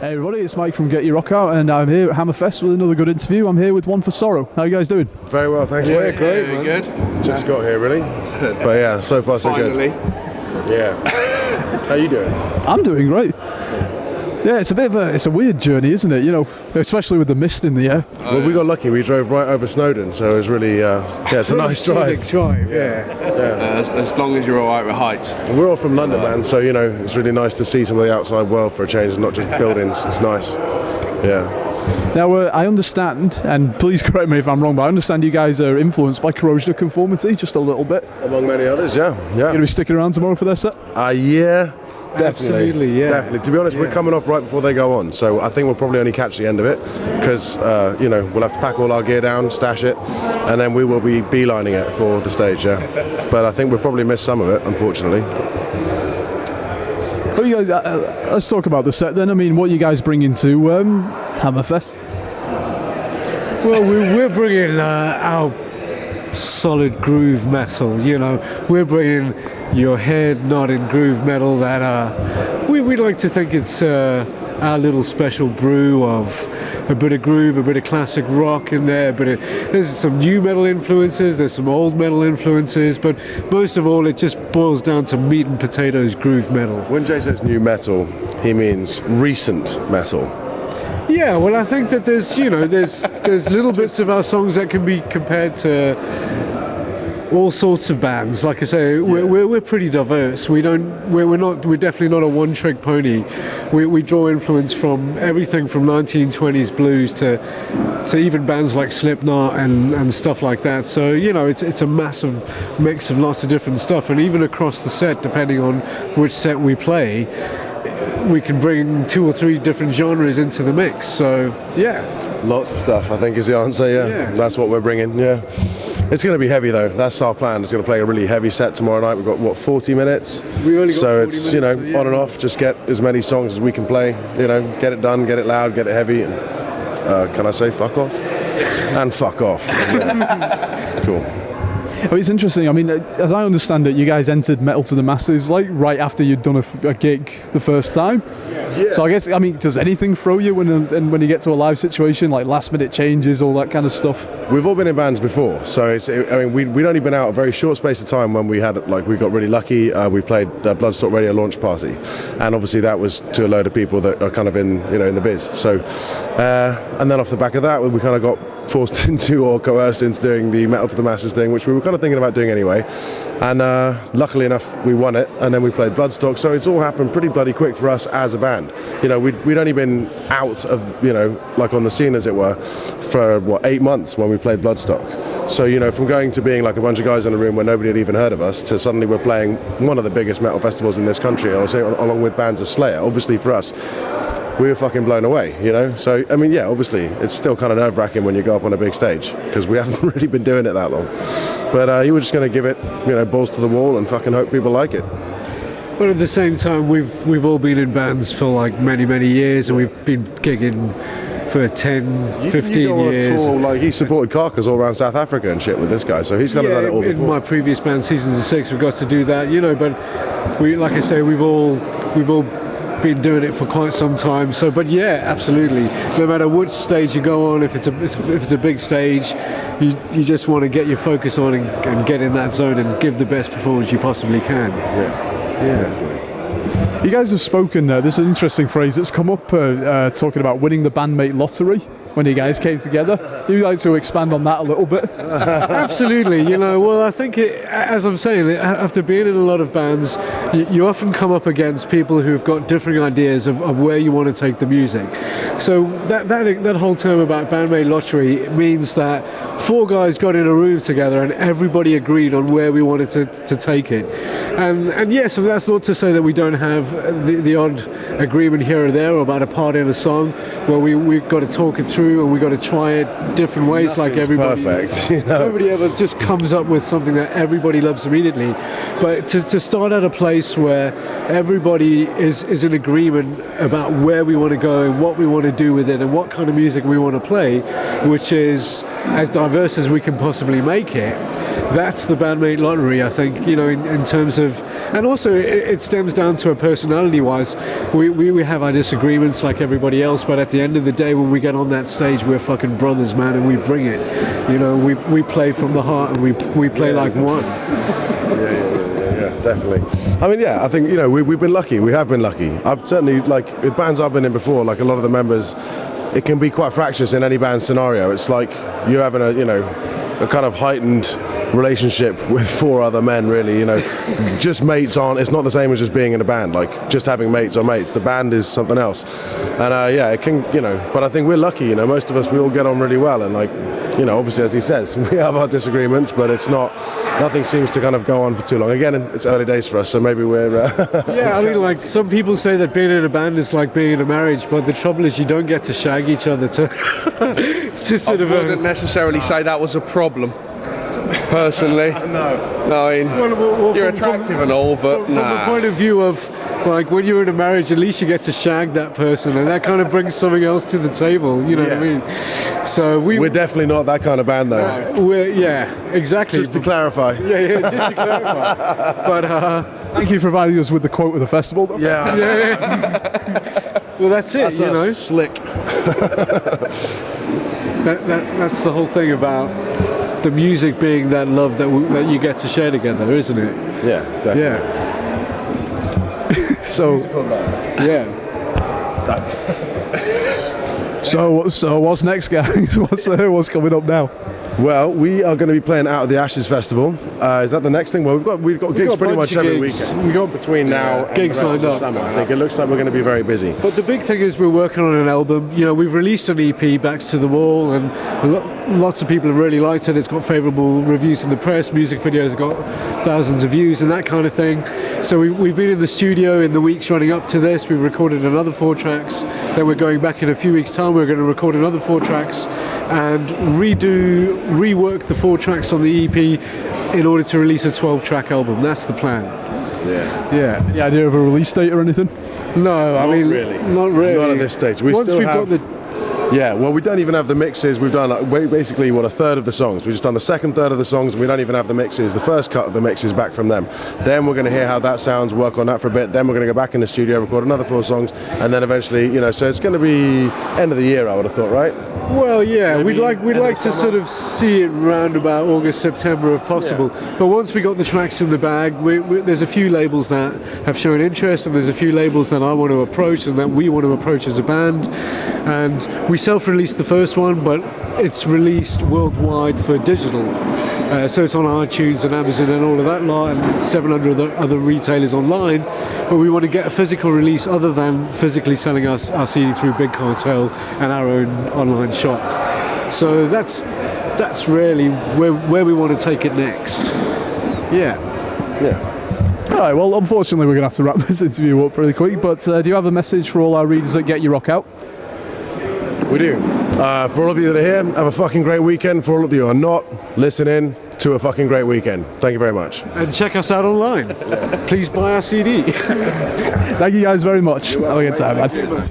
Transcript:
Hey everybody, it's Mike from Get Your Rock Out, and I'm here at Hammerfest with another good interview. I'm here with One for Sorrow. How you guys doing? Very well, thanks. Yeah, mate. great, Very man. good. Just got here, really. But yeah, so far so Finally. good. Yeah. How you doing? I'm doing great. Yeah, it's a weird journey, isn't it? You know, especially with the mist in the air. Well, we got lucky. We drove right over Snowdon, so it was really, it's a nice drive. Drive, yeah. As long as you're all right with heights. We're all from London, man, so, you know, it's really nice to see some of the outside world for a change and not just buildings. It's nice. Yeah. Now, I understand, and please correct me if I'm wrong, but I understand you guys are influenced by Corrosion of Conformity just a little bit. Among many others, yeah. You're going to be sticking around tomorrow for their set? Yeah. Definitely, Absolutely, yeah. Definitely. To be honest, we're coming off right before they go on, so I think we'll probably only catch the end of it because, you know, we'll have to pack all our gear down, stash it, and then we will be beelining it for the stage, yeah. But I think we'll probably miss some of it, unfortunately. Well, you guys, let's talk about the set then. I mean, what you guys bring into Hammerfest? Well, we're bringing our solid groove metal, you know. We're bringing your head nodding groove metal that we like to think it's our little special brew of a bit of groove, a bit of classic rock in there, but there's some new metal influences, there's some old metal influences, but most of all it just boils down to meat and potatoes groove metal. When Jay says new metal, he means recent metal. Yeah, well, I think that there's little bits of our songs that can be compared to all sorts of bands. Like I say, we're pretty diverse. We're definitely not a one-trick pony. We draw influence from everything from 1920s blues to even bands like Slipknot and stuff like that. So you know, it's a massive mix of lots of different stuff, and even across the set, depending on which set we play, we can bring 2 or 3 different genres into the mix. So yeah, Lots of stuff, I think, is the answer. Yeah. That's what we're bringing. Yeah. It's going to be heavy though. That's our plan. It's going to play a really heavy set tomorrow night. We've got 40 minutes. We only got so 40 it's minutes, so, yeah. on and off. Just get as many songs as we can play. You know, get it done, get it loud, get it heavy. And, can I say fuck off? And fuck off. Yeah. Cool. Well, it's interesting. I mean, as I understand it, you guys entered Metal to the Masses like right after you'd done a gig the first time. Yeah. So I guess, I mean, does anything throw you when you get to a live situation, like last minute changes, all that kind of stuff? We've all been in bands before, so we'd only been out a very short space of time when we got really lucky. We played the Bloodstock Radio launch party, and obviously that was to a load of people that are kind of in the biz. So, and then off the back of that, we kind of got forced into or coerced into doing the Metal to the Masses thing, which we were kind of thinking about doing anyway. And luckily enough, we won it, and then we played Bloodstock. So it's all happened pretty bloody quick for us as a band. You know, we'd only been out of, you know, like on the scene as it were, for 8 months when we played Bloodstock. So, you know, from going to being like a bunch of guys in a room where nobody had even heard of us to suddenly we're playing one of the biggest metal festivals in this country, I would say, along with bands of Slayer. Obviously for us, we were fucking blown away, you know. So, I mean, yeah, obviously it's still kind of nerve-wracking when you go up on a big stage because we haven't really been doing it that long. But you were just going to give it, you know, balls to the wall and fucking hope people like it. but at the same time, we've all been in bands for like many years, and we've been gigging for 10, 15 you go on years. a tour, like he supported Carcass all around South Africa and shit with this guy, so he's kind of done it all in before. my previous band, Seasons of Six, we got to do that, you know. But we, like I say, we've all been doing it for quite some time. So, but yeah, absolutely. No matter which stage you go on, if it's a big stage, you just want to get your focus on and get in that zone and give the best performance you possibly can. Yeah, definitely. You guys have spoken, there's an interesting phrase that's come up talking about winning the bandmate lottery when you guys came together. You'd like to expand on that a little bit? Absolutely, you know, well, I think, as I'm saying, after being in a lot of bands, you often come up against people who've got different ideas of where you want to take the music. So that whole term about bandmate lottery means that 4 guys got in a room together and everybody agreed on where we wanted to take it. And yes, so that's not to say that we don't have the odd agreement here or there about a part in a song where we've got to talk it through and we've got to try it different ways. Like everybody. Perfect, you know? Nobody ever just comes up with something that everybody loves immediately. But to start at a place where everybody is in agreement about where we want to go and what we want to do with it and what kind of music we want to play, which is as diverse as we can possibly make it, that's the bandmate lottery, I think, you know, in terms of, and also it stems down to a person's personality-wise, we have our disagreements like everybody else, but at the end of the day, when we get on that stage, we're fucking brothers, man, and we bring it. You know, we play from the heart, and we play like one. Yeah, definitely. I mean, yeah, I think, you know, we've been lucky. We have been lucky. I've certainly, like, with bands I've been in before, like a lot of the members, it can be quite fractious in any band scenario. It's like you're having a kind of heightened relationship with 4 other men, really. You know, just mates aren't, it's not the same as just being in a band. Like, just having mates are mates. The band is something else. And yeah, it can, you know, but I think we're lucky, you know, most of us, we all get on really well. And like, you know, obviously, as he says, we have our disagreements, but it's not, nothing seems to kind of go on for too long. Again, it's early days for us, so maybe we're... Yeah, I mean, like, some people say that being in a band is like being in a marriage, but the trouble is you don't get to shag each other to sort of... I wouldn't necessarily say that was a problem, personally. No, I mean, you're attractive and all, but From the point of view of, like, when you're in a marriage, at least you get to shag that person, and that kind of brings something else to the table, you know what I mean? So we're definitely not that kind of band, though. Yeah, exactly. Just to clarify. Yeah, just to clarify. But Thank you for providing us with the quote of the festival. Yeah. well, that's it. That's you know, slick. that's the whole thing about the music being that love that you get to share together, isn't it? Yeah, definitely. Yeah. So, Yeah. so what's next, guys? What's coming up now? Well, we are going to be playing Out of the Ashes Festival. Is that the next thing? Well, we've got gigs got a pretty bunch much of every gigs. weekend. We got between now and gigs the rest of the lined summer. up. I think it looks like we're going to be very busy. But the big thing is we're working on an album. You know, we've released an EP, Backs to the Wall, and lots of people have really liked it. It's got favourable reviews in the press. Music videos have got thousands of views and that kind of thing. So we've been in the studio in the weeks running up to this. We've recorded another 4 tracks. Then we're going back in a few weeks' time. We're going to record another 4 tracks and rework the 4 tracks on the EP in order to release a 12-track album. That's the plan. Yeah. The idea of a release date or anything? No, I mean, really. not really. Not at this stage. Once we've got the Yeah, well, we don't even have the mixes. We've done basically a third of the songs. We've just done the second third of the songs, and we don't even have the mixes. The first cut of the mixes back from them. Then we're going to hear how that sounds, work on that for a bit. Then we're going to go back in the studio, record another 4 songs, and then eventually, you know, so it's going to be end of the year, I would have thought, right? Well, yeah, Maybe we'd like to sort of see it round about August, September if possible. Yeah. But once we got the tracks in the bag, there's a few labels that have shown interest, and there's a few labels that I want to approach and that we want to approach as a band. And we self-released the first one, but it's released worldwide for digital. So it's on iTunes and Amazon and all of that lot, and 700 other retailers online. But we want to get a physical release other than physically selling our CD through Big Cartel and our own online shop. So that's really where we want to take it next. Yeah. All right, well, unfortunately, we're going to have to wrap this interview up really quick, but do you have a message for all our readers that Get Your Rock Out? We do. For all of you that are here, have a fucking great weekend. For all of you who are not, listen in to a fucking great weekend. Thank you very much. And check us out online. Please buy our CD. Thank you guys very much. Have a good time, man.